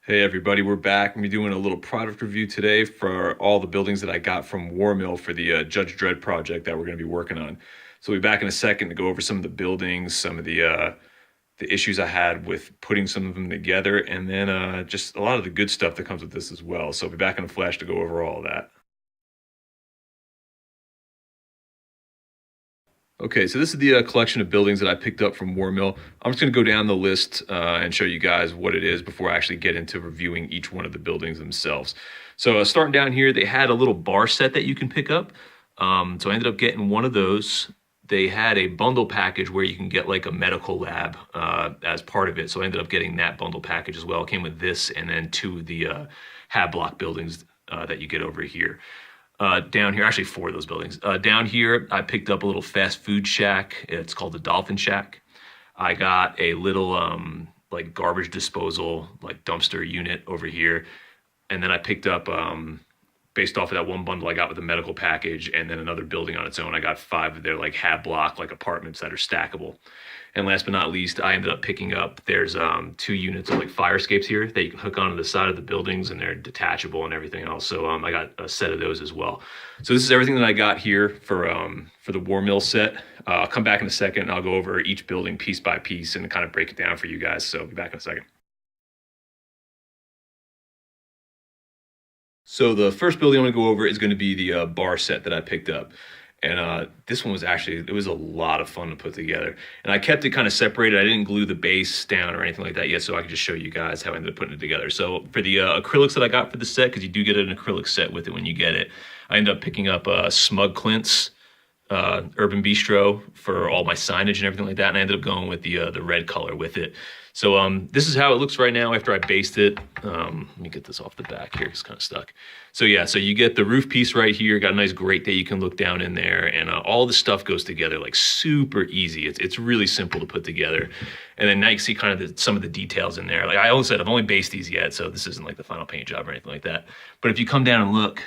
Hey everybody, we're back. We're doing a little product review today for all the buildings that I got from Warmill for the Judge Dredd project that we're going to be working on. So we'll be back in a second to go over some of the buildings, some of the issues I had with putting some of them together, and then just a lot of the good stuff that comes with this as well. So I'll be back in a flash to go over all of that. Okay, so this is the collection of buildings that I picked up from Warmill. I'm just going to go down the list and show you guys what it is before I actually get into reviewing each one of the buildings themselves. So starting down here, they had a little bar set that you can pick up. So I ended up getting one of those. They had a bundle package where you can get like a medical lab as part of it. So I ended up getting that bundle package as well. It came with this and then two of the hab block buildings that you get over here. Down here, actually four of those buildings. Down here, I picked up a little fast food shack. It's called the Dolphin Shack. I got a little like garbage disposal, like dumpster unit over here. And then I picked up, based off of that one bundle I got with the medical package and then another building on its own, I got five of their like hab block, like apartments that are stackable. And last but not least, I ended up picking up, there's two units of like fire escapes here that you can hook onto the side of the buildings and they're detachable and everything else. So I got a set of those as well. So this is everything that I got here for the Warmill set. I'll come back in a second and I'll go over each building piece by piece and kind of break it down for you guys. So I'll be back in a second. So the first building I'm gonna go over is gonna be the bar set that I picked up. And this one was actually, it was a lot of fun to put together. And I kept it kind of separated. I didn't glue the base down or anything like that yet, so I could just show you guys how I ended up putting it together. So for the acrylics that I got for the set, because you do get an acrylic set with it when you get it, I ended up picking up Smug Clint's Urban Bistro for all my signage and everything like that. And I ended up going with the red color with it. So this is how it looks right now after I based it. Let me get this off the back here. It's kind of stuck. So yeah, so you get the roof piece right here. Got a nice grate that you can look down in there. And all the stuff goes together like super easy. It's really simple to put together. And then now you see kind of some of the details in there. Like I always said, I've only based these yet, so this isn't like the final paint job or anything like that. But if you come down and look,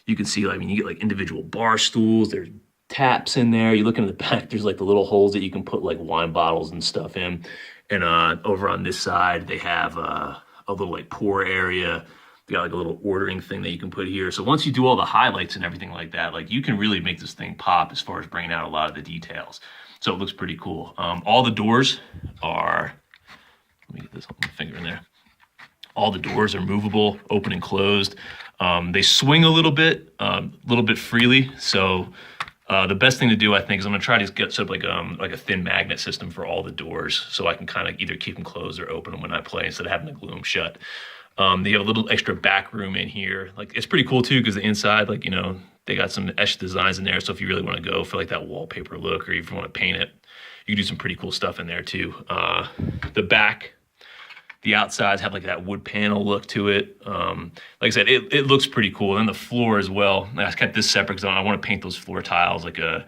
you can see, I mean, you get like individual bar stools. There's taps in there. You look in the back, there's like the little holes that you can put like wine bottles and stuff in. And over on this side, they have a little like pour area. They got like a little ordering thing that you can put here. So once you do all the highlights and everything like that, like you can really make this thing pop as far as bringing out a lot of the details. So it looks pretty cool. All the doors are, let me get this on my finger in there. All the doors are movable, open and closed. They swing a little bit freely. So the best thing to do, I think, is I'm gonna try to get sort of like a thin magnet system for all the doors, so I can kind of either keep them closed or open them when I play instead of having to glue them shut. They have a little extra back room in here. Like it's pretty cool too because the inside, like they got some etched designs in there. So if you really want to go for like that wallpaper look, or if you want to paint it, you can do some pretty cool stuff in there too. The back. The outsides have like that wood panel look to it. Like I said, it looks pretty cool. And the floor as well. I kept this separate because I want to paint those floor tiles like a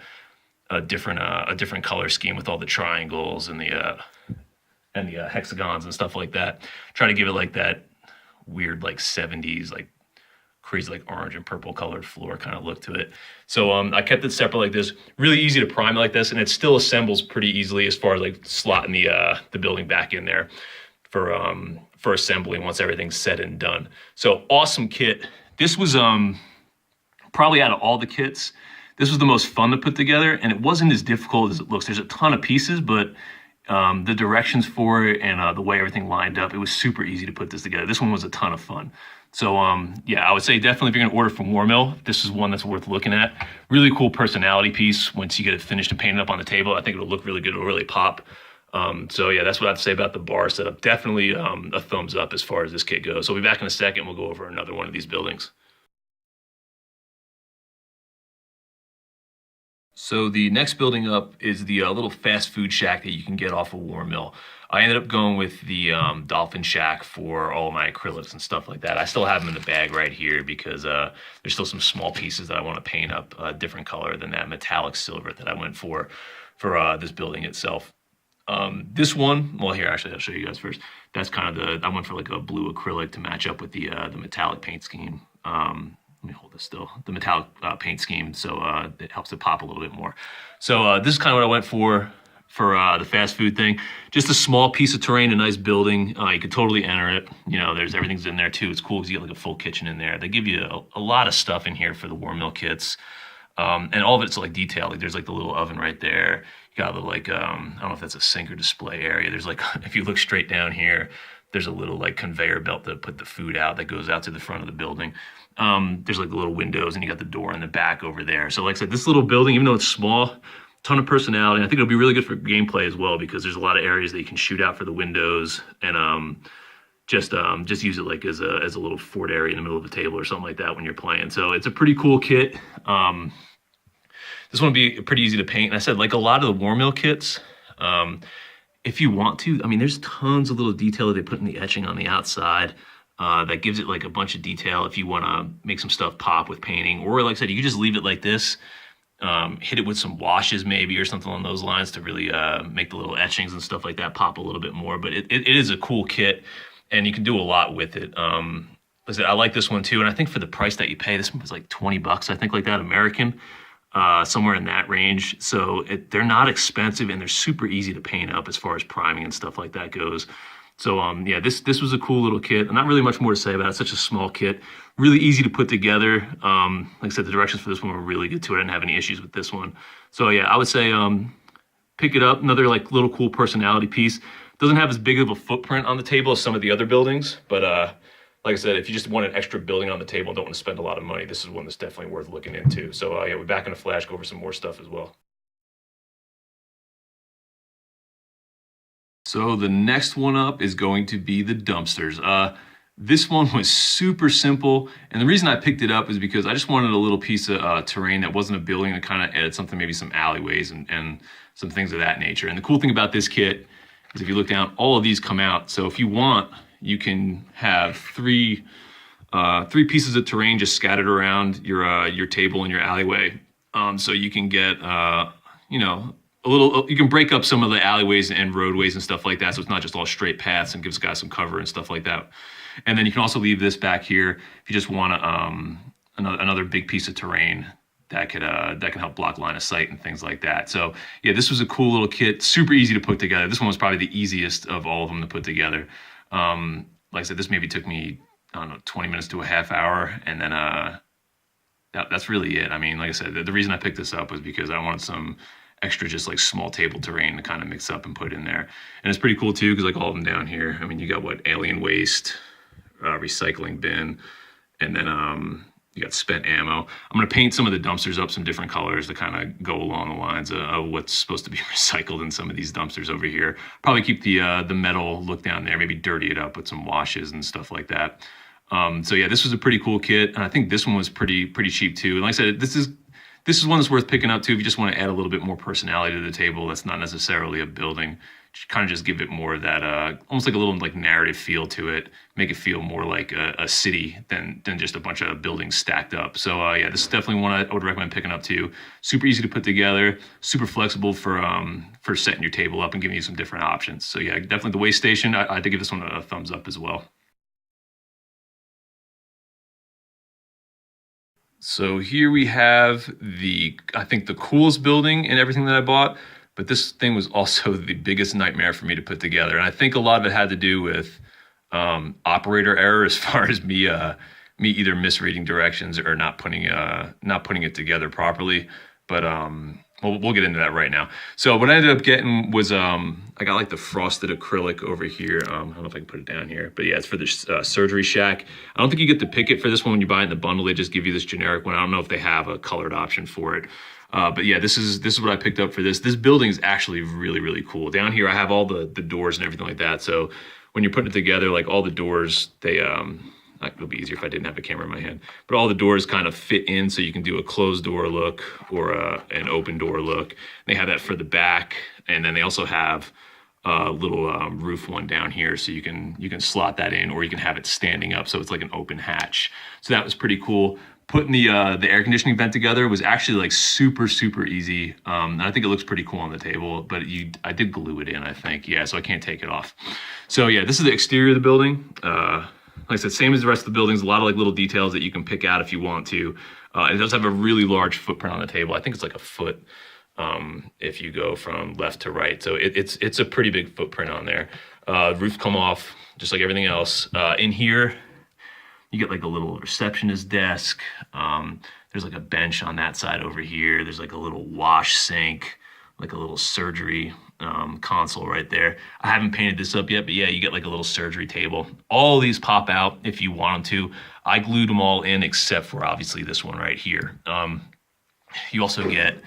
different color scheme with all the triangles and the hexagons and stuff like that. Try to give it like that weird like 70s like crazy like orange and purple colored floor kind of look to it. So I kept it separate like this. Really easy to prime like this, and it still assembles pretty easily as far as like slotting the building back in there for assembly once everything's said and done. So awesome kit. This was probably out of all the kits, this was the most fun to put together, and it wasn't as difficult as it looks. There's a ton of pieces, but the directions for it and the way everything lined up, it was super easy to put this together. This one was a ton of fun. So yeah, I would say definitely if you're gonna order from Warmill, this is one that's worth looking at. Really cool personality piece. Once you get it finished and painted up on the table, I think it'll look really good. It'll really pop. So yeah, that's what I'd say about the bar setup. Definitely a thumbs up as far as this kit goes. So we'll be back in a second. We'll go over another one of these buildings. So the next building up is the little fast food shack that you can get off of Warmill. I ended up going with the Dolphin Shack for all my acrylics and stuff like that. I still have them in the bag right here because there's still some small pieces that I want to paint up a different color than that metallic silver that I went for this building itself. This one, well here, actually, I'll show you guys first. That's kind of I went for like a blue acrylic to match up with the metallic paint scheme. Let me hold this still. The metallic paint scheme, so it helps it pop a little bit more. So this is kind of what I went for for the fast food thing. Just a small piece of terrain, a nice building. You could totally enter it. You know, there's everything's in there too. It's cool because you get like a full kitchen in there. They give you a lot of stuff in here for the Warmill kits. And all of it's like detailed. Like there's like the little oven right there. You got a little like, I don't know if that's a sink or display area. There's like, if you look straight down here, there's a little like conveyor belt to put the food out that goes out to the front of the building. There's like the little windows and you got the door in the back over there. So like I said, this little building, even though it's small, ton of personality. And I think it'll be really good for gameplay as well because there's a lot of areas that you can shoot out for the windows and just use it like as a little fort area in the middle of the table or something like that when you're playing. So it's a pretty cool kit. This one will be pretty easy to paint. And I said, like a lot of the Warmill kits, if you want to, I mean, there's tons of little detail that they put in the etching on the outside that gives it like a bunch of detail if you want to make some stuff pop with painting. Or like I said, you could just leave it like this, hit it with some washes maybe or something along those lines to really make the little etchings and stuff like that pop a little bit more. But it is a cool kit and you can do a lot with it. Like I said, I like this one too. And I think for the price that you pay, this one was like 20 bucks, I think like that American. Somewhere in that range. So they're not expensive and they're super easy to paint up as far as priming and stuff like that goes. So yeah, this was a cool little kit. Not really much more to say about it. It's such a small kit, really easy to put together. Like I said, the directions for this one were really good too. I didn't have any issues with this one. So yeah, I would say pick it up. Another like little cool personality piece. Doesn't have as big of a footprint on the table as some of the other buildings, but like I said, if you just want an extra building on the table and don't want to spend a lot of money, this is one that's definitely worth looking into. So yeah, we're back in a flash, go over some more stuff as well. So the next one up is going to be the dumpsters. This one was super simple. And the reason I picked it up is because I just wanted a little piece of terrain that wasn't a building to kind of add something, maybe some alleyways and some things of that nature. And the cool thing about this kit is if you look down, all of these come out. So if you want, you can have three pieces of terrain just scattered around your table and your alleyway. So you can get, you know, you can break up some of the alleyways and roadways and stuff like that. So it's not just all straight paths and gives guys some cover and stuff like that. And then you can also leave this back here if you just want another big piece of terrain that can help block line of sight and things like that. So yeah, this was a cool little kit, super easy to put together. This one was probably the easiest of all of them to put together. Like I said, this maybe took me, I don't know, 20 minutes to a half hour. And then that's really it. I mean, like I said, the reason I picked this up was because I wanted some extra just like small table terrain to kind of mix up and put in there. And it's pretty cool too, because like all of them down here, I mean, you got what, alien waste, recycling bin, and then you got spent ammo. I'm going to paint some of the dumpsters up some different colors to kind of go along the lines of what's supposed to be recycled in some of these dumpsters over here. Probably keep the metal look down there, maybe dirty it up with some washes and stuff like that. So yeah, this was a pretty cool kit. And I think this one was pretty cheap too. And like I said, this is one that's worth picking up too if you just want to add a little bit more personality to the table. That's not necessarily a building. Kind of just give it more of that, almost like a little like narrative feel to it. Make it feel more like a city than just a bunch of buildings stacked up. So yeah, this is definitely one I would recommend picking up too. Super easy to put together, super flexible for setting your table up and giving you some different options. So yeah, definitely the waste station. I had to give this one a thumbs up as well. So here we have I think the coolest building in everything that I bought. But this thing was also the biggest nightmare for me to put together. And I think a lot of it had to do with operator error as far as me either misreading directions or not putting it together properly. But we'll get into that right now. So what I ended up getting was I got like the frosted acrylic over here. I don't know if I can put it down here. But yeah, it's for the surgery shack. I don't think you get to pick it for this one when you buy it in the bundle. They just give you this generic one. I don't know if they have a colored option for it. But yeah, this is what I picked up for this. This building is actually really, really cool. Down here, I have all the doors and everything like that. So when you're putting it together, like all the doors, it would be easier if I didn't have a camera in my hand, but all the doors kind of fit in so you can do a closed door look or an open door look. They have that for the back. And then they also have a little roof one down here. So you can slot that in or you can have it standing up. So it's like an open hatch. So that was pretty cool. Putting the air conditioning vent together was actually like super easy. And I think it looks pretty cool on the table, but I did glue it in, I think. Yeah, so I can't take it off. So yeah, this is the exterior of the building. Like I said, same as the rest of the buildings, a lot of like little details that you can pick out if you want to. It does have a really large footprint on the table. I think it's like a foot if you go from left to right. So it's a pretty big footprint on there. Roof come off just like everything else. In here, you get like a little receptionist desk. There's like a bench on that side over here. There's like a little wash sink, like a little surgery console right there. I haven't painted this up yet, but yeah, you get like a little surgery table. All these pop out if you want them to. I glued them all in except for obviously this one right here. You also get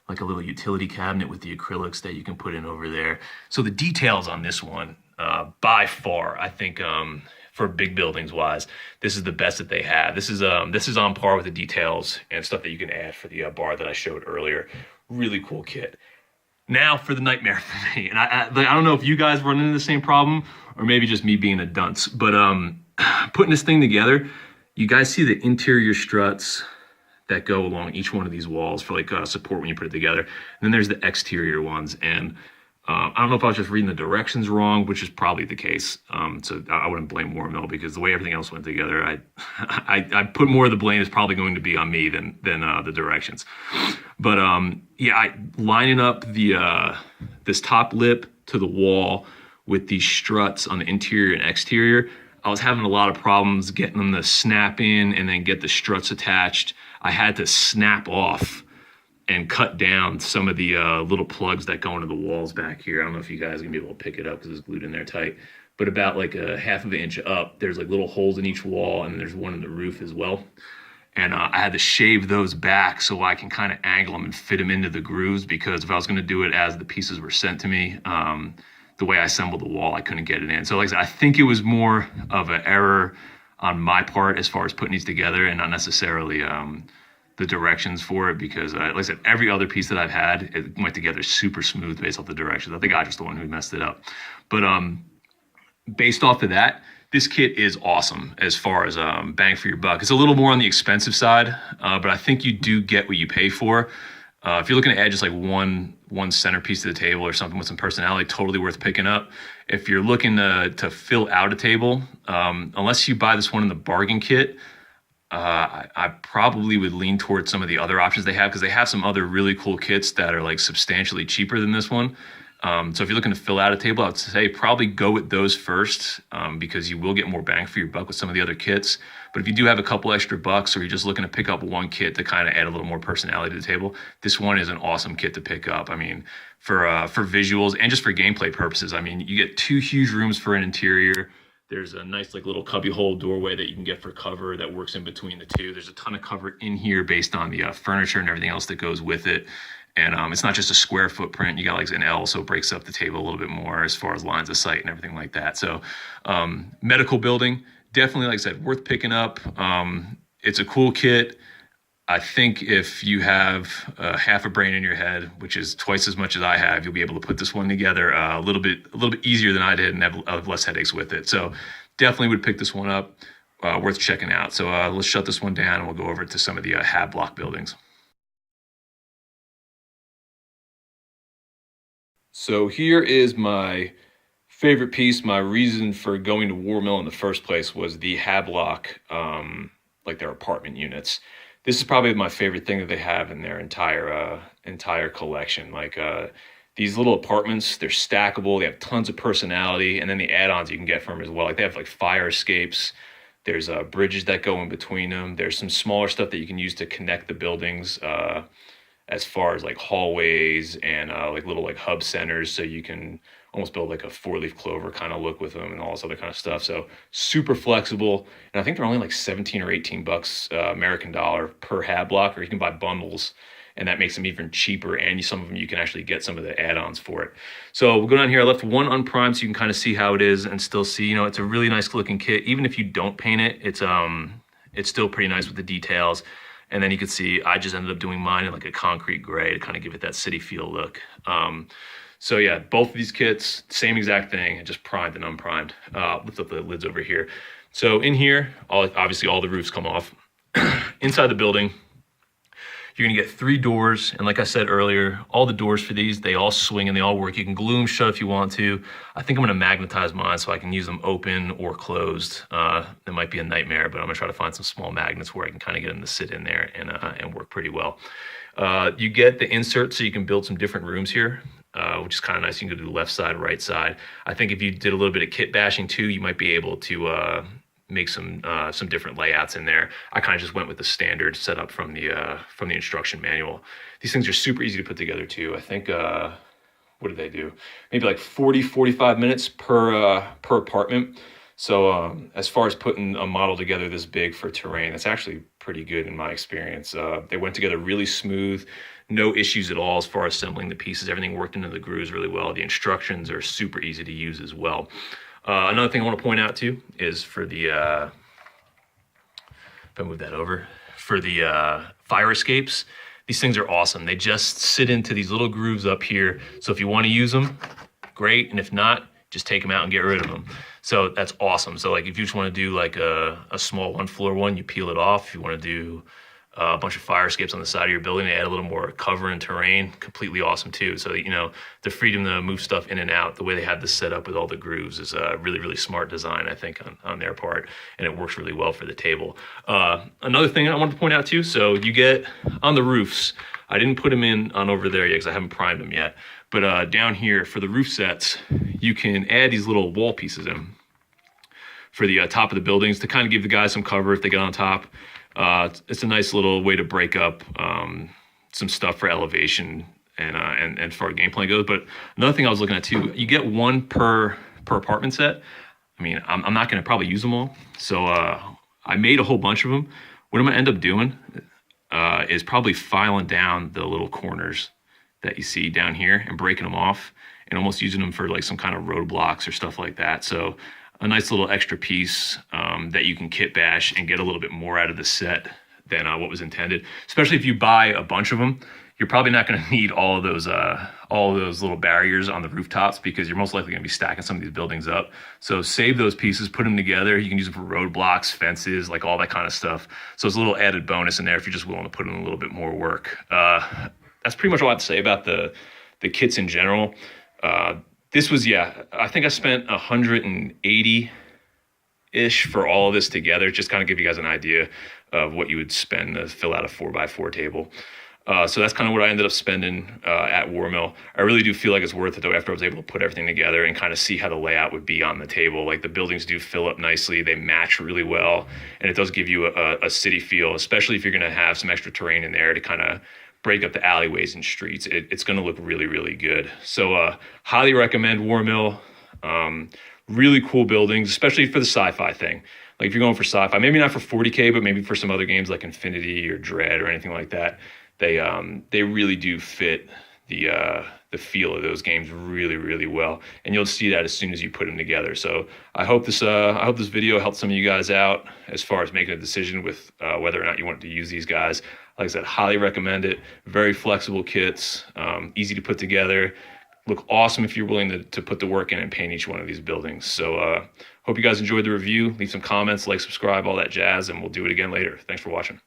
like a little utility cabinet with the acrylics that you can put in over there. So the details on this one, by far, I think for big buildings wise, this is the best that they have. This is on par with the details and stuff that you can add for the bar that I showed earlier. Really cool kit. Now for the nightmare for me, and I don't know if you guys run into the same problem or maybe just me being a dunce, but putting this thing together, you guys see the interior struts that go along each one of these walls for like support when you put it together. And then there's the exterior ones, and I don't know if I was just reading the directions wrong, which is probably the case. So I wouldn't blame Warmill because the way everything else went together, I put more of the blame is probably going to be on me than the directions. But yeah, lining up the this top lip to the wall with these struts on the interior and exterior, I was having a lot of problems getting them to snap in and then get the struts attached. I had to snap off and cut down some of the little plugs that go into the walls back here. I don't know if you guys are gonna be able to pick it up because it's glued in there tight, but about like a half of an inch up, there's like little holes in each wall, and there's one in the roof as well. And I had to shave those back so I can kind of angle them and fit them into the grooves, because if I was gonna do it as the pieces were sent to me, the way I assembled the wall, I couldn't get it in. So like I said, I think it was more of an error on my part as far as putting these together, and not necessarily the directions for it, because like I said, every other piece that I've had, it went together super smooth based off the directions. I think I just the one who messed it up. But based off of that, this kit is awesome as far as bang for your buck. It's a little more on the expensive side, but I think you do get what you pay for. If you're looking to add just like one centerpiece to the table or something with some personality, totally worth picking up. If you're looking to fill out a table, unless you buy this one in the bargain kit, I probably would lean towards some of the other options they have, because they have some other really cool kits that are like substantially cheaper than this one. So if you're looking to fill out a table, I would say probably go with those first, because you will get more bang for your buck with some of the other kits. But if you do have a couple extra bucks, or you're just looking to pick up one kit to kind of add a little more personality to the table, this one is an awesome kit to pick up. I mean, for visuals and just for gameplay purposes, I mean, you get 2 huge rooms for an interior. There's a nice like little cubby hole doorway that you can get for cover that works in between the two. There's a ton of cover in here based on the furniture and everything else that goes with it. And it's not just a square footprint. You got like an L, so it breaks up the table a little bit more as far as lines of sight and everything like that. So medical building, definitely, like I said, worth picking up. It's a cool kit. I think if you have half a brain in your head, which is twice as much as I have, you'll be able to put this one together a little bit easier than I did and have less headaches with it. So definitely would pick this one up. Worth checking out. So let's shut this one down and we'll go over to some of the hab block buildings. So here is my favorite piece. My reason for going to Warmill in the first place was the Hablock, like their apartment units. This is probably my favorite thing that they have in their entire collection. Like these little apartments, they're stackable. They have tons of personality, and then the add-ons you can get from them as well. Like they have like fire escapes. There's bridges that go in between them. There's some smaller stuff that you can use to connect the buildings. As far as like hallways and like little like hub centers, so you can almost build like a 4-leaf clover kind of look with them and all this other kind of stuff. So super flexible, and I think they're only like 17 or 18 bucks American dollar per hab block, or you can buy bundles, and that makes them even cheaper. And some of them you can actually get some of the add-ons for it. So we'll go down here. I left one unprimed so you can kind of see how it is and still see, you know, it's a really nice looking kit. Even if you don't paint it, it's still pretty nice with the details. And then you can see I just ended up doing mine in like a concrete gray to kind of give it that city feel look. So yeah, both of these kits, same exact thing, just primed and unprimed. Lift up the lids over here. So in here, obviously all the roofs come off. Inside the building, you're gonna get 3 doors. And like I said earlier, all the doors for these, they all swing and they all work. You can glue them shut if you want to. I think I'm gonna magnetize mine so I can use them open or closed. That might be a nightmare, but I'm gonna try to find some small magnets where I can kind of get them to sit in there and work pretty well. You get the insert so you can build some different rooms here, which is kind of nice. You can go to the left side, right side. I think if you did a little bit of kit bashing too, you might be able to make some different layouts in there. I kind of just went with the standard setup from the instruction manual. These things are super easy to put together too. I think what do they do? Maybe like 40-45 minutes per apartment. So as far as putting a model together this big for terrain, that's actually pretty good in my experience. They went together really smooth, no issues at all as far as assembling the pieces. Everything worked into the grooves really well. The instructions are super easy to use as well. Another thing I want to point out too is for the, if I move that over, for the fire escapes, these things are awesome. They just sit into these little grooves up here. So if you want to use them, great. And if not, just take them out and get rid of them. So that's awesome. So like if you just want to do like a small 1-floor one, you peel it off. If you want to do a bunch of fire escapes on the side of your building, they add a little more cover and terrain, completely awesome too. So, you know, the freedom to move stuff in and out, the way they had this set up with all the grooves is a really, really smart design, I think, on their part. And it works really well for the table. Another thing I wanted to point out too, so you get on the roofs, I didn't put them in on over there yet because I haven't primed them yet. But down here for the roof sets, you can add these little wall pieces in for the top of the buildings to kind of give the guys some cover if they get on top. It's a nice little way to break up some stuff for elevation and as far as game plan goes. But another thing I was looking at too, you get one per apartment set. I mean, I'm not going to probably use them all. So I made a whole bunch of them. What I'm going to end up doing is probably filing down the little corners that you see down here and breaking them off and almost using them for like some kind of roadblocks or stuff like that. So a nice little extra piece that you can kit bash and get a little bit more out of the set than what was intended. Especially if you buy a bunch of them, you're probably not going to need all of those little barriers on the rooftops because you're most likely going to be stacking some of these buildings up. So save those pieces, put them together. You can use them for roadblocks, fences, like all that kind of stuff. So it's a little added bonus in there if you're just willing to put in a little bit more work. That's pretty much all I have to say about the kits in general. This was, I think I spent 180-ish for all of this together, just kind of give you guys an idea of what you would spend to fill out a 4x4 table. So that's kind of what I ended up spending at Warmill. I really do feel like it's worth it though after I was able to put everything together and kind of see how the layout would be on the table. Like the buildings do fill up nicely, they match really well, and it does give you a city feel, especially if you're going to have some extra terrain in there to kind of break up the alleyways and streets. It's going to look really, really good. So highly recommend Warmill. Really cool buildings, especially for the sci-fi thing. Like if you're going for sci-fi, maybe not for 40K, but maybe for some other games like Infinity or Dredd or anything like that. They really do fit the feel of those games really, really well, and you'll see that as soon as you put them together. So I hope this video helped some of you guys out as far as making a decision with whether or not you want to use these guys. Like I said, highly recommend it. Very flexible kits, easy to put together, look awesome if you're willing to put the work in and paint each one of these buildings. So hope you guys enjoyed the review. Leave some comments, like, subscribe, all that jazz, and we'll do it again later. Thanks for watching.